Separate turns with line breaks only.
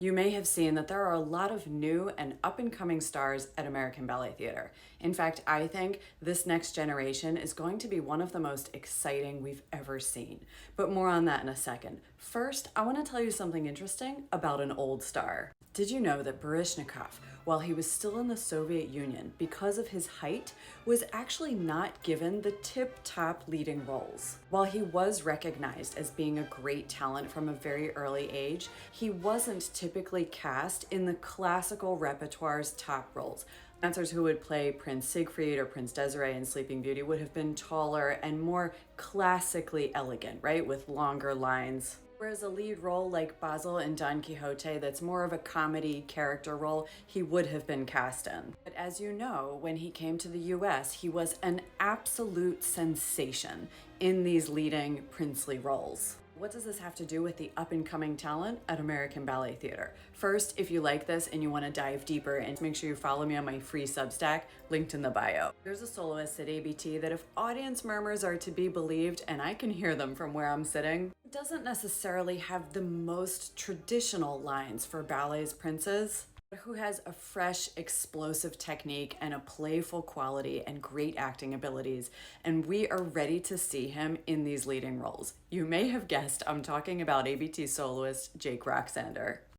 You may have seen that there are a lot of new and up and coming stars at American Ballet Theater. In fact, I think this next generation is going to be one of the most exciting we've ever seen. But more on that in a second. First, I want to tell you something interesting about an old star. Did you know that Baryshnikov, while he was still in the Soviet Union, because of his height, was actually not given the tip-top leading roles? While he was recognized as being a great talent from a very early age, he wasn't typically cast in the classical repertoire's top roles. Dancers who would play Prince Siegfried or Prince Desiree in Sleeping Beauty would have been taller and more classically elegant, right, with longer lines. Whereas a lead role like Basil in Don Quixote, that's more of a comedy character role, he would have been cast in. But as you know, when he came to the US, he was an absolute sensation in these leading princely roles. What does this have to do with the up-and-coming talent at American Ballet Theater? First, if you like this and you want to dive deeper, and make sure you follow me on my free Substack, linked in the bio. There's a soloist at ABT that, if audience murmurs are to be believed, and I can hear them from where I'm sitting, doesn't necessarily have the most traditional lines for ballet's princes, who has a fresh, explosive technique and a playful quality and great acting abilities, and we are ready to see him in these leading roles. You may have guessed I'm talking about ABT soloist Jake Roxander.